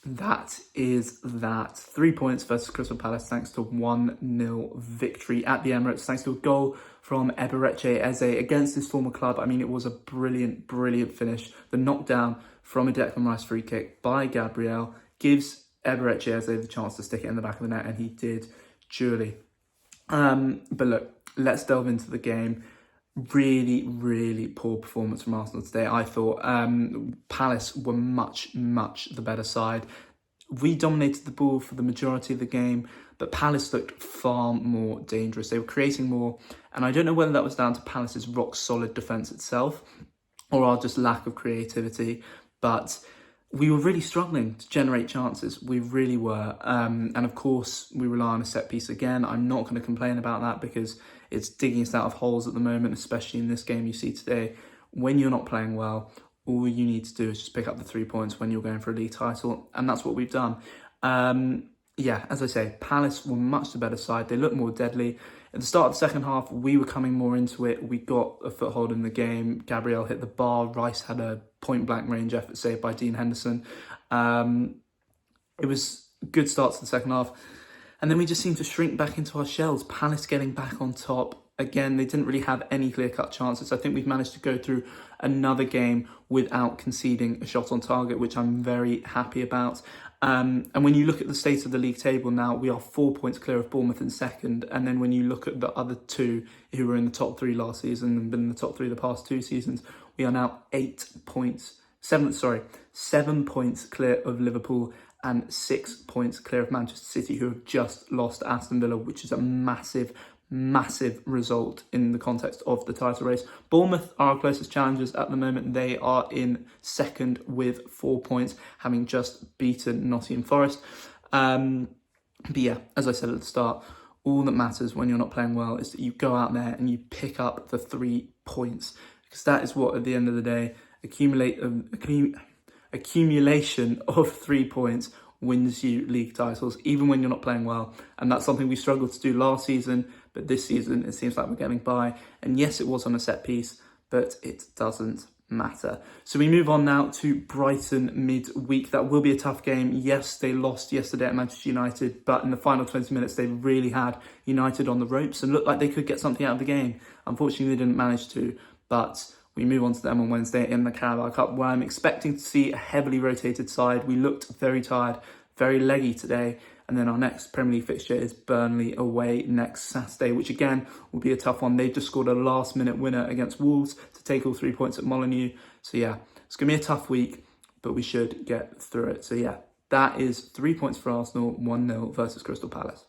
that is that. 3 points versus Crystal Palace thanks to 1-0 victory at the Emirates, thanks to a goal from Eberechi Eze against his former club. I mean, it was a brilliant, brilliant finish. The knockdown from a Declan Rice free kick by Gabriel gives Eberechi Eze the chance to stick it in the back of the net, and he did duly. But look, let's delve into the game. Really, really poor performance from Arsenal today. I thought Palace were much, much the better side. We dominated the ball for the majority of the game, but Palace looked far more dangerous. They were creating more, and I don't know whether that was down to Palace's rock-solid defence itself or our just lack of creativity, but we were really struggling to generate chances. We really were. And of course, we rely on a set piece again. I'm not going to complain about that because it's digging us out of holes at the moment, especially in this game you see today. When you're not playing well, all you need to do is just pick up the 3 points when you're going for a league title. And that's what we've done. Yeah, as I say, Palace were much the better side. They looked more deadly. At the start of the second half, we were coming more into it. We got a foothold in the game. Gabriel hit the bar. Rice had a point-blank range effort saved by Dean Henderson. It was a good start to the second half. And then we just seemed to shrink back into our shells. Palace getting back on top. Again, they didn't really have any clear-cut chances. I think we've managed to go through another game without conceding a shot on target, which I'm very happy about. And when you look at the state of the league table now, we are 4 points clear of Bournemouth in second. And then when you look at the other two who were in the top three last season and been in the top three the past 2 seasons, we are now 7 points clear of Liverpool and 6 points clear of Manchester City, who have just lost to Aston Villa, which is a massive result in the context of the title race. Bournemouth are our closest challengers at the moment. They are in second with 4 points, having just beaten Nottingham Forest. But yeah, as I said at the start, all that matters when you're not playing well is that you go out there and you pick up the 3 points, because that is what, at the end of the day, accumulation of 3 points wins you league titles, even when you're not playing well. And that's something we struggled to do last season, but this season it seems like we're getting by. And yes, it was on a set piece, but it doesn't matter. So we move on now to Brighton midweek. That will be a tough game. Yes, they lost yesterday at Manchester United, but in the final 20 minutes, they really had United on the ropes and looked like they could get something out of the game. Unfortunately, they didn't manage to, but we move on to them on Wednesday in the Carabao Cup, where I'm expecting to see a heavily rotated side. We looked very tired, very leggy today. And then our next Premier League fixture is Burnley away next Saturday, which again will be a tough one. They've just scored a last-minute winner against Wolves to take all 3 points at Molineux. So yeah, it's going to be a tough week, but we should get through it. So yeah, that is 3 points for Arsenal, 1-0 versus Crystal Palace.